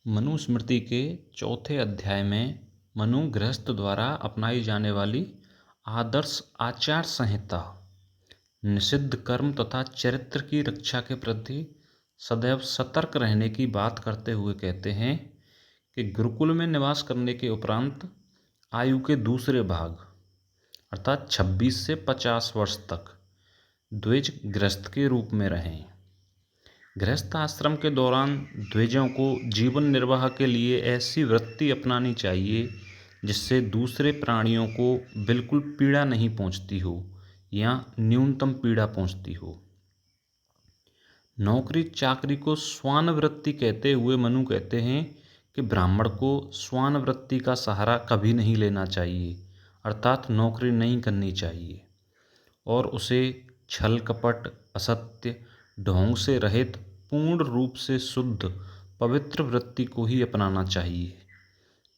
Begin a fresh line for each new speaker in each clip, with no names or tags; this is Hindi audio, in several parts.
मनुस्मृति के चौथे अध्याय में मनु गृहस्थ द्वारा अपनाई जाने वाली आदर्श आचार संहिता निषिद्ध कर्म तथा चरित्र की रक्षा के प्रति सदैव सतर्क रहने की बात करते हुए कहते हैं कि गुरुकुल में निवास करने के उपरांत आयु के दूसरे भाग अर्थात 26 से 50 वर्ष तक द्विज गृहस्थ के रूप में रहें। गृहस्थ आश्रम के दौरान द्विजों को जीवन निर्वाह के लिए ऐसी वृत्ति अपनानी चाहिए जिससे दूसरे प्राणियों को बिल्कुल पीड़ा नहीं पहुंचती हो या न्यूनतम पीड़ा पहुंचती हो। नौकरी चाकरी को स्वान वृत्ति कहते हुए मनु कहते हैं कि ब्राह्मण को स्वान वृत्ति का सहारा कभी नहीं लेना चाहिए, अर्थात नौकरी नहीं करनी चाहिए और उसे छल कपट असत्य ढोंग से रहित पूर्ण रूप से शुद्ध पवित्र वृत्ति को ही अपनाना चाहिए।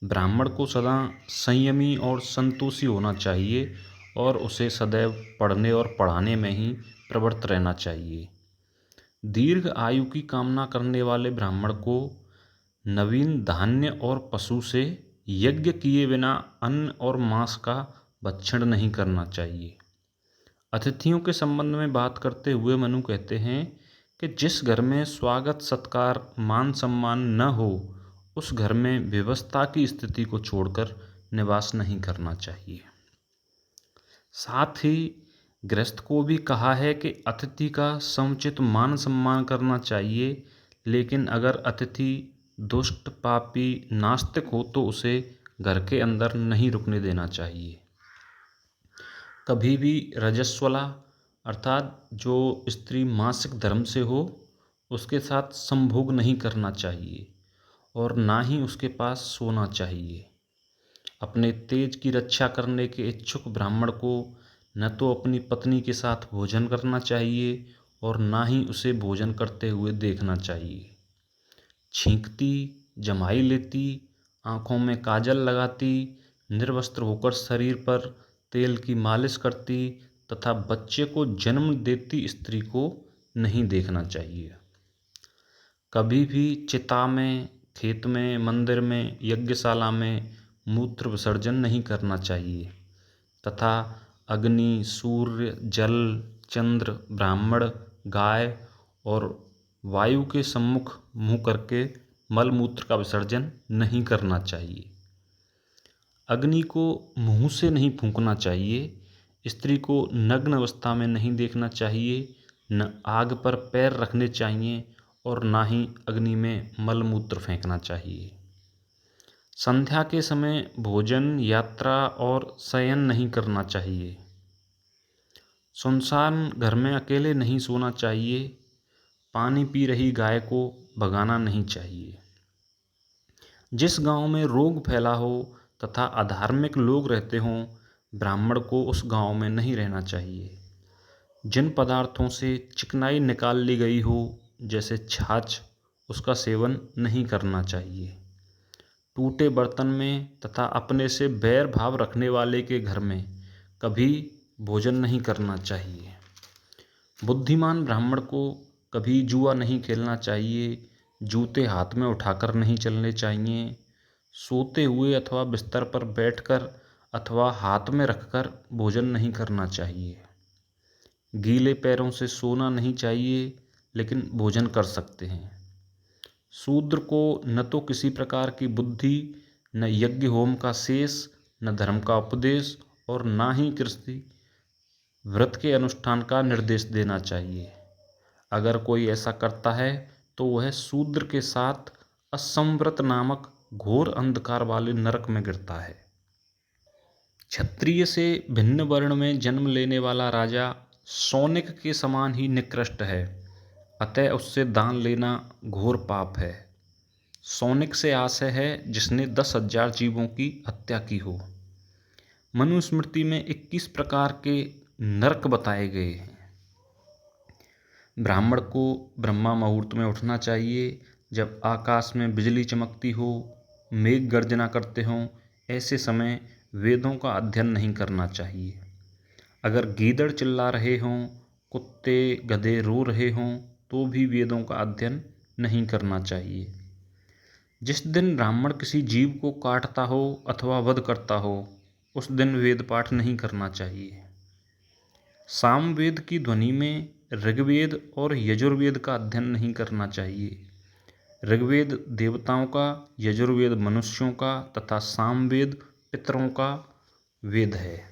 ब्राह्मण को सदा संयमी और संतोषी होना चाहिए और उसे सदैव पढ़ने और पढ़ाने में ही प्रवृत्त रहना चाहिए। दीर्घ आयु की कामना करने वाले ब्राह्मण को नवीन धान्य और पशु से यज्ञ किए बिना अन्न और मांस का भक्षण नहीं करना चाहिए। अतिथियों के संबंध में बात करते हुए मनु कहते हैं कि जिस घर में स्वागत सत्कार मान सम्मान न हो उस घर में व्यवस्था की स्थिति को छोड़कर निवास नहीं करना चाहिए। साथ ही गृहस्थ को भी कहा है कि अतिथि का समुचित मान सम्मान करना चाहिए, लेकिन अगर अतिथि दुष्ट पापी नास्तिक हो तो उसे घर के अंदर नहीं रुकने देना चाहिए। कभी भी रजस्वला अर्थात जो स्त्री मासिक धर्म से हो उसके साथ संभोग नहीं करना चाहिए और ना ही उसके पास सोना चाहिए। अपने तेज की रक्षा करने के इच्छुक ब्राह्मण को न तो अपनी पत्नी के साथ भोजन करना चाहिए और ना ही उसे भोजन करते हुए देखना चाहिए। छींकती जमाई लेती आँखों में काजल लगाती निर्वस्त्र होकर शरीर पर तेल की मालिश करती तथा बच्चे को जन्म देती स्त्री को नहीं देखना चाहिए। कभी भी चिता में खेत में मंदिर में यज्ञशाला में मूत्र विसर्जन नहीं करना चाहिए तथा अग्नि सूर्य जल चंद्र ब्राह्मण गाय और वायु के सम्मुख मुँह करके मलमूत्र का विसर्जन नहीं करना चाहिए। अग्नि को मुंह से नहीं फूंकना चाहिए। स्त्री को नग्न अवस्था में नहीं देखना चाहिए, न आग पर पैर रखने चाहिए और ना ही अग्नि में मलमूत्र फेंकना चाहिए। संध्या के समय भोजन यात्रा और शयन नहीं करना चाहिए। सुनसान घर में अकेले नहीं सोना चाहिए। पानी पी रही गाय को भगाना नहीं चाहिए। जिस गांव में रोग फैला हो तथा अधार्मिक लोग रहते हों ब्राह्मण को उस गांव में नहीं रहना चाहिए। जिन पदार्थों से चिकनाई निकाल ली गई हो जैसे छाछ उसका सेवन नहीं करना चाहिए। टूटे बर्तन में तथा अपने से बैर भाव रखने वाले के घर में कभी भोजन नहीं करना चाहिए। बुद्धिमान ब्राह्मण को कभी जुआ नहीं खेलना चाहिए। जूते हाथ में उठाकर नहीं चलने चाहिए। सोते हुए अथवा बिस्तर पर बैठकर अथवा हाथ में रखकर भोजन नहीं करना चाहिए। गीले पैरों से सोना नहीं चाहिए, लेकिन भोजन कर सकते हैं। शूद्र को न तो किसी प्रकार की बुद्धि, न यज्ञ होम का शेष, न धर्म का उपदेश और ना ही कृषि व्रत के अनुष्ठान का निर्देश देना चाहिए। अगर कोई ऐसा करता है तो वह शूद्र के साथ असंव्रत नामक घोर अंधकार वाले नरक में गिरता है। क्षत्रिय से भिन्न वर्ण में जन्म लेने वाला राजा सौनिक के समान ही निकृष्ट है, अतः उससे दान लेना घोर पाप है। सौनिक से आशय है जिसने 10,000 जीवों की हत्या की हो। मनुस्मृति में 21 प्रकार के नरक बताए गए हैं। ब्राह्मण को ब्रह्मा मुहूर्त में उठना चाहिए। जब आकाश में बिजली चमकती हो, मेघ गर्जना करते हों, ऐसे समय वेदों का अध्ययन नहीं करना चाहिए। अगर गीदड़ चिल्ला रहे हों, कुत्ते गधे रो रहे हों तो भी वेदों का अध्ययन नहीं करना चाहिए। जिस दिन ब्राह्मण किसी जीव को काटता हो अथवा वध करता हो, उस दिन वेद पाठ नहीं करना चाहिए। सामवेद की ध्वनि में ऋग्वेद और यजुर्वेद का अध्ययन नहीं करना चाहिए। ऋग्वेद देवताओं का, यजुर्वेद मनुष्यों का तथा सामवेद पितरों का वेद है।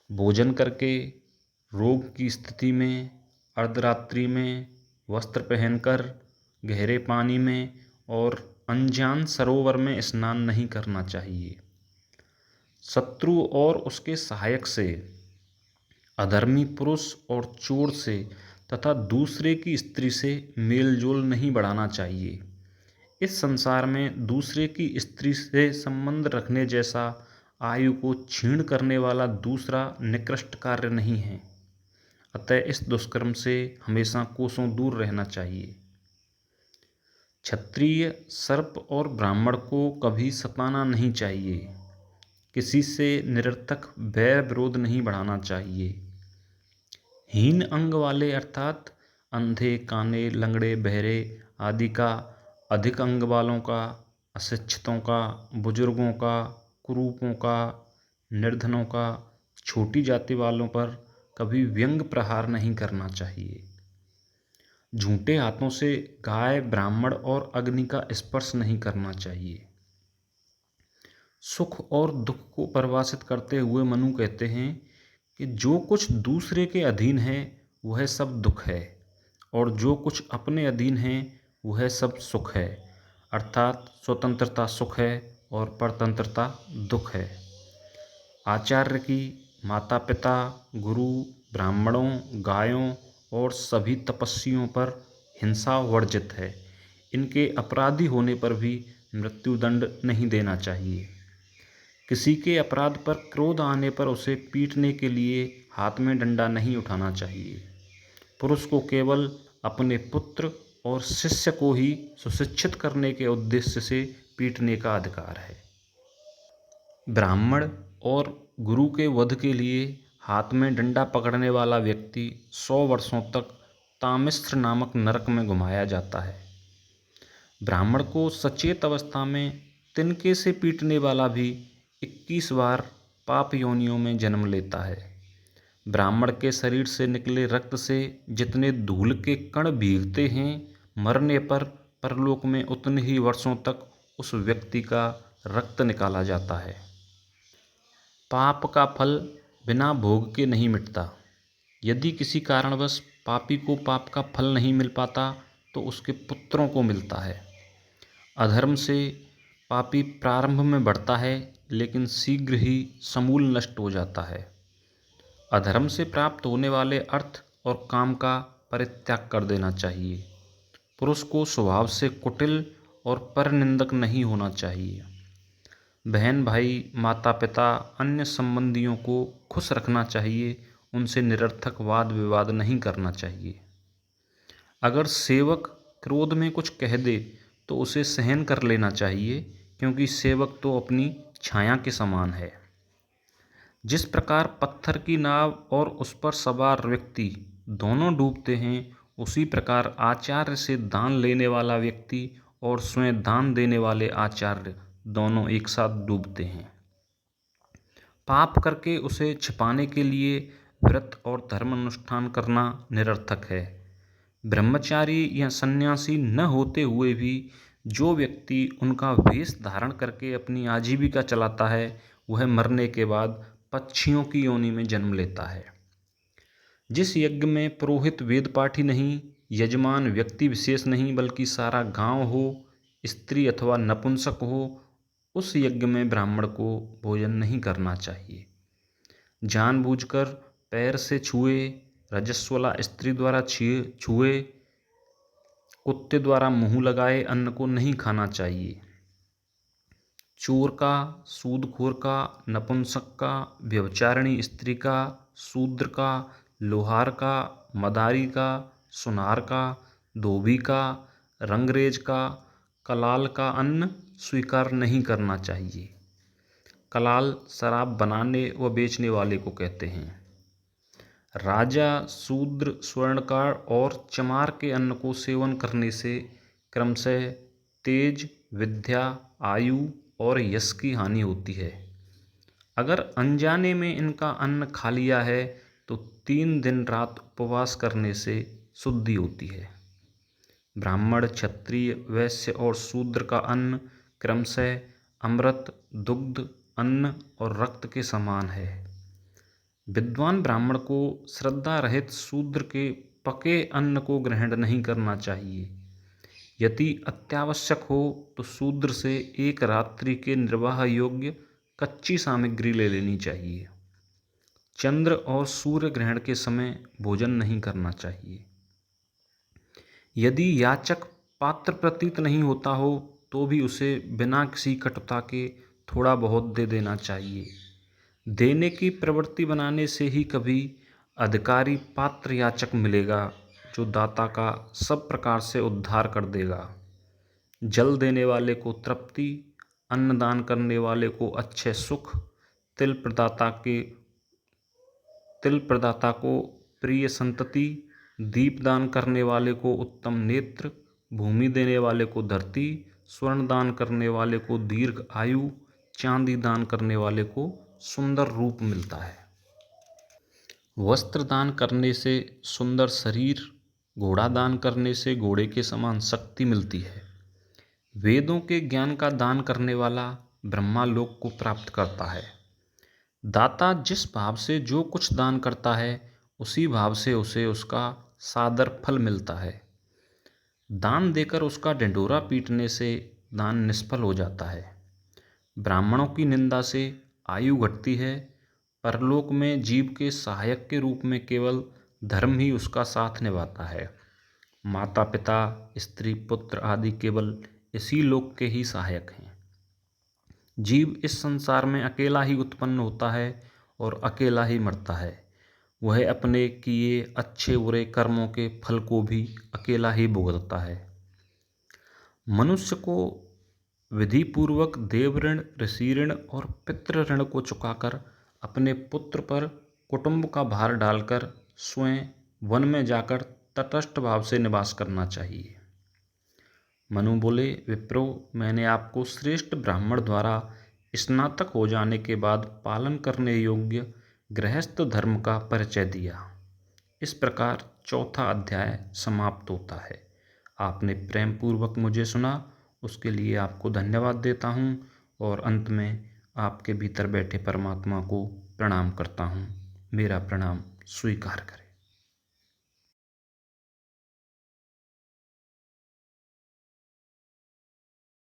भोजन करके, रोग की स्थिति में, अर्धरात्रि में, वस्त्र पहनकर, गहरे पानी में और अनजान सरोवर में स्नान नहीं करना चाहिए। शत्रु और उसके सहायक से, अधर्मी पुरुष और चोर से तथा दूसरे की स्त्री से मेल जोल नहीं बढ़ाना चाहिए। इस संसार में दूसरे की स्त्री से संबंध रखने जैसा आयु को क्षीण करने वाला दूसरा निकृष्ट कार्य नहीं है। अतः इस दुष्कर्म से हमेशा कोसों दूर रहना चाहिए। क्षत्रिय, सर्प और ब्राह्मण को कभी सताना नहीं चाहिए। किसी से निरर्थक बैर विरोध नहीं बढ़ाना चाहिए। हीन अंग वाले अर्थात अंधे, काने, लंगड़े, बहरे आदि का, अधिक अंग वालों का, अशिक्षितों का, बुजुर्गों का, कुरूपों का, निर्धनों का, छोटी जाति वालों पर कभी व्यंग प्रहार नहीं करना चाहिए। झूठे हाथों से गाय, ब्राह्मण और अग्नि का स्पर्श नहीं करना चाहिए। सुख और दुख को परिभाषित करते हुए मनु कहते हैं कि जो कुछ दूसरे के अधीन है वह सब दुख है, और जो कुछ अपने अधीन है वह सब सुख है। अर्थात स्वतंत्रता सुख है और परतंत्रता दुख है। आचार्य की माता पिता, गुरु, ब्राह्मणों, गायों और सभी तपस्वियों पर हिंसा वर्जित है। इनके अपराधी होने पर भी मृत्युदंड नहीं देना चाहिए। किसी के अपराध पर क्रोध आने पर उसे पीटने के लिए हाथ में डंडा नहीं उठाना चाहिए। पुरुष को केवल अपने पुत्र और शिष्य को ही सुशिक्षित करने के उद्देश्य से पीटने का अधिकार है। ब्राह्मण और गुरु के वध के लिए हाथ में डंडा पकड़ने वाला व्यक्ति 100 वर्षों तक तामिस्र नामक नरक में घुमाया जाता है। ब्राह्मण को सचेत अवस्था में तिनके से पीटने वाला भी 21 बार पाप योनियों में जन्म लेता है। ब्राह्मण के शरीर से निकले रक्त से जितने धूल के कण भीगते हैं, मरने पर परलोक में उतने ही वर्षों तक उस व्यक्ति का रक्त निकाला जाता है। पाप का फल बिना भोग के नहीं मिटता। यदि किसी कारणवश पापी को पाप का फल नहीं मिल पाता तो उसके पुत्रों को मिलता है। अधर्म से पापी प्रारंभ में बढ़ता है लेकिन शीघ्र ही समूल नष्ट हो जाता है। अधर्म से प्राप्त होने वाले अर्थ और काम का परित्याग कर देना चाहिए। पुरुष को स्वभाव से कुटिल और परनिंदक नहीं होना चाहिए। बहन भाई, माता पिता, अन्य संबंधियों को खुश रखना चाहिए। उनसे निरर्थक वाद विवाद नहीं करना चाहिए। अगर सेवक क्रोध में कुछ कह दे तो उसे सहन कर लेना चाहिए, क्योंकि सेवक तो अपनी छाया के समान है। जिस प्रकार पत्थर की नाव और उस पर सवार व्यक्ति दोनों डूबते हैं, उसी प्रकार आचार्य से दान लेने वाला व्यक्ति और स्वयं दान देने वाले आचार्य दोनों एक साथ डूबते हैं। पाप करके उसे छिपाने के लिए व्रत और धर्म अनुष्ठान करना निरर्थक है। ब्रह्मचारी या सन्यासी न होते हुए भी जो व्यक्ति उनका वेश धारण करके अपनी आजीविका चलाता है, वह मरने के बाद पक्षियों की योनि में जन्म लेता है। जिस यज्ञ में पुरोहित वेद पाठी नहीं, यजमान व्यक्ति विशेष नहीं, बल्कि सारा गांव हो, स्त्री अथवा नपुंसक हो, उस यज्ञ में ब्राह्मण को भोजन नहीं करना चाहिए। जानबूझकर पैर से छुए, रजस्वला स्त्री द्वारा छुए, कुत्ते द्वारा मुंह लगाए अन्न को नहीं खाना चाहिए। चोर का, सूदखोर का, नपुंसक का, व्यभिचारिणी स्त्री का, शूद्र का, लोहार का, मदारी का, सुनार का, धोबी का, रंगरेज का, कलाल का अन्न स्वीकार नहीं करना चाहिए। कलाल शराब बनाने व बेचने वाले को कहते हैं। राजा, शूद्र, स्वर्णकार और चमार के अन्न को सेवन करने से क्रमशः तेज, विद्या, आयु और यश की हानि होती है। अगर अनजाने में इनका अन्न खा लिया है तो 3 दिन रात उपवास करने से शुद्धि होती है। ब्राह्मण, क्षत्रिय, वैश्य और शूद्र का अन्न क्रमशः अमृत, दुग्ध, अन्न और रक्त के समान है। विद्वान ब्राह्मण को श्रद्धा रहित शूद्र के पके अन्न को ग्रहण नहीं करना चाहिए। यदि अत्यावश्यक हो तो शूद्र से एक रात्रि के निर्वाह योग्य कच्ची सामग्री ले लेनी चाहिए। चंद्र और सूर्य ग्रहण के समय भोजन नहीं करना चाहिए। यदि याचक पात्र प्रतीत नहीं होता हो तो भी उसे बिना किसी कटुता के थोड़ा बहुत दे देना चाहिए। देने की प्रवृत्ति बनाने से ही कभी अधिकारी पात्र याचक मिलेगा जो दाता का सब प्रकार से उद्धार कर देगा। जल देने वाले को तृप्ति, अन्न दान करने वाले को अच्छे सुख, तिल प्रदाता को प्रिय संतति, दीप दान करने वाले को उत्तम नेत्र, भूमि देने वाले को धरती, स्वर्ण दान करने वाले को दीर्घ आयु, चांदी दान करने वाले को सुंदर रूप मिलता है। वस्त्र दान करने से सुंदर शरीर, घोड़ा दान करने से घोड़े के समान शक्ति मिलती है। वेदों के ज्ञान का दान करने वाला ब्रह्मालोक को प्राप्त करता है। दाता जिस भाव से जो कुछ दान करता है उसी भाव से उसे उसका सादर फल मिलता है। दान देकर उसका ढिंढोरा पीटने से दान निष्फल हो जाता है। ब्राह्मणों की निंदा से आयु घटती है। परलोक में जीव के सहायक के रूप में केवल धर्म ही उसका साथ निभाता है। माता पिता, स्त्री, पुत्र आदि केवल इसी लोक के ही सहायक हैं। जीव इस संसार में अकेला ही उत्पन्न होता है और अकेला ही मरता है। वह अपने किए अच्छे बुरे कर्मों के फल को भी अकेला ही भुगतता है। मनुष्य को विधिपूर्वक देव ऋण, ऋषि ऋण और पितृ ऋण को चुकाकर अपने पुत्र पर कुटुंब का भार डालकर स्वयं वन में जाकर तटस्थ भाव से निवास करना चाहिए। मनु बोले, विप्रो, मैंने आपको श्रेष्ठ ब्राह्मण द्वारा स्नातक हो जाने के बाद पालन करने योग्य गृहस्थ धर्म का परिचय दिया। इस प्रकार 4था अध्याय समाप्त होता है। आपने प्रेम पूर्वक मुझे सुना, उसके लिए आपको धन्यवाद देता हूँ और अंत में आपके भीतर बैठे परमात्मा को प्रणाम करता हूँ। मेरा प्रणाम स्वीकार करें।